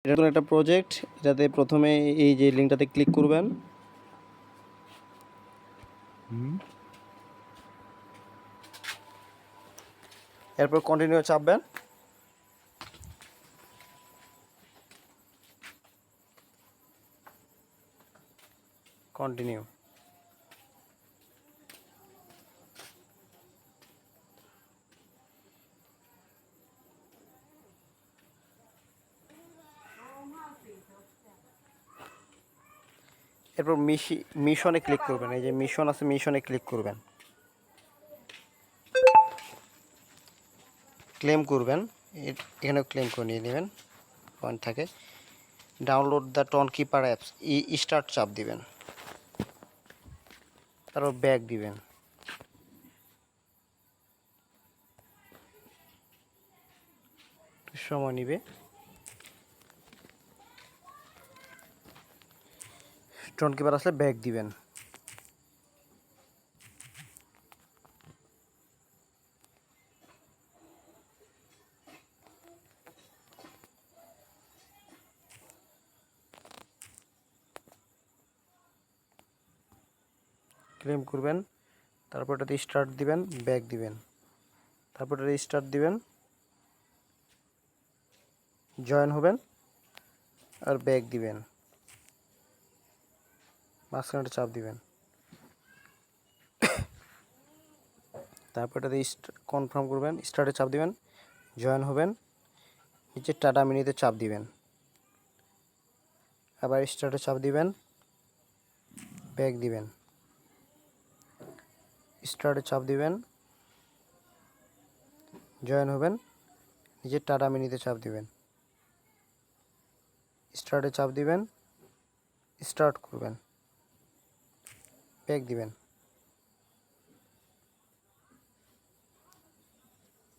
এটা তো একটা প্রজেক্ট। এটাতে প্রথমে এই যে লিঙ্কটাতে ক্লিক করবেন। এরপর কন্টিনিউ চাপবেন। কন্টিনিউ। এরপর মিশনে ক্লিক করবেন। এই যে মিশন আছে, মিশনে ক্লিক করবেন। ক্লেম করবেন, এখানেও ক্লেম করে নিয়ে নেবেন, পয়েন্ট থাকে। Download the Tonkeeper apps, start চাপ দিবেন, তারপর ব্যাক দিবেন। সময় নিবে। টন কিপার আসলে ব্যাক দিবেন। ক্লেম করবেন, তারপর এটাতে স্টার্ট দিবেন, ব্যাক দিবেন, তারপর এটা স্টার্ট দিবেন, জয়েন হবেন আর ব্যাক দিবেন, মাঝখানে চাপ দিবেন। তারপর এটাতে কনফার্ম করবেন, স্টার্টে চাপ দিবেন, জয়েন হবেন, নিচে টাটা মিনিতে চাপ দিবেন, আবার স্টার্টে চাপ দিবেন, ব্যাক দিবেন, স্টার্টে চাপ দিবেন, জয়েন হবেন, নিচে টাটা মিনিতে চাপ দিবেন, স্টার্টে চাপ দিবেন, স্টার্ট করবেন, ব্যাক দিবেন,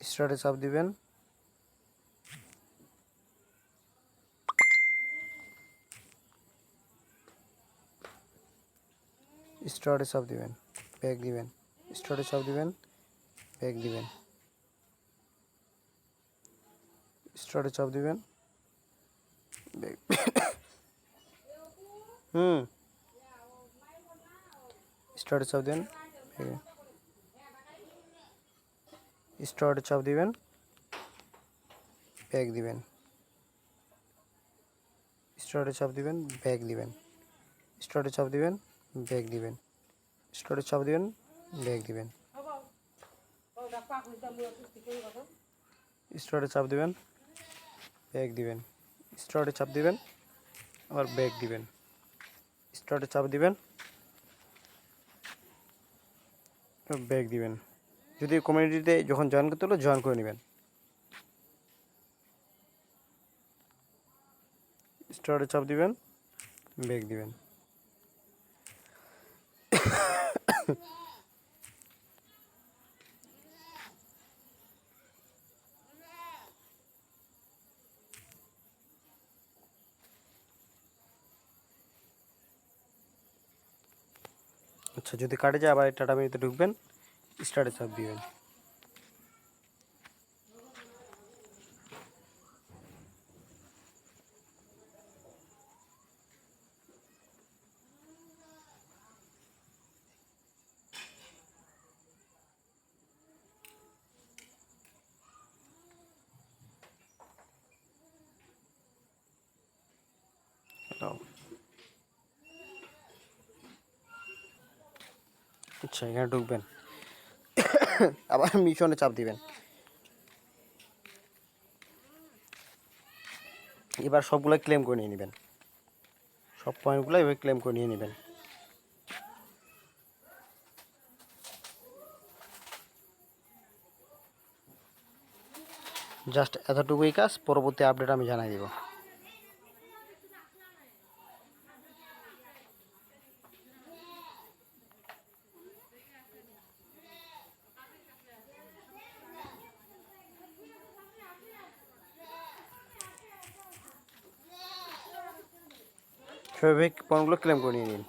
স্টার্টে চাপ দিবেন, স্টার্টে চাপ দিবেন, ব্যাক দিবেন, স্টার্টে চাপ দিবেন, ব্যাক দিবেন, স্টার্টে চাপ দিবেন, স্টার্টে চাপ দিবেন, স্টার্টে চাপ দিবেন, ব্যাক দিবেন, স্টার্টে চাপ দিবেন, ব্যাক দিবেন, স্টার্টে চাপ দিবেন, ব্যাক দিবেন, স্টার্টে চাপ দিবেন, ব্যাক দিবেন, স্টার্টে চাপ দিবেন, ব্যাক দিবেন, স্টার্টে চাপ দিবেন, আবার ব্যাক দিবেন, স্টার্টে চাপ দিবেন, ব্যাক দিবেন। যদি কমিউনিটিতে যখন জয়েন করতে হলো জয়েন করে নেবেন। স্টার্টে চাপ দিবেন, ব্যাক দিবেন। আচ্ছা, যদি কাটে যায় আবার টাটা মেনুতে ঢুকবেন, স্টার্টে চাপ দিবেন। আচ্ছা, এখানে ঢুকবেন, আবার মিশনে চাপ দিবেন। এবার সবগুলো ক্লেম করে নিয়ে নেবেন, সব পয়েন্টগুলো এবার ক্লেম করে নিয়ে নেবেন। জাস্ট এতটুকুই কাজ, পরবর্তী আপডেট আমি জানাই দেব। স্বাভাবিক পয়েন্টগুলো ক্লেম করে নিয়ে নিন।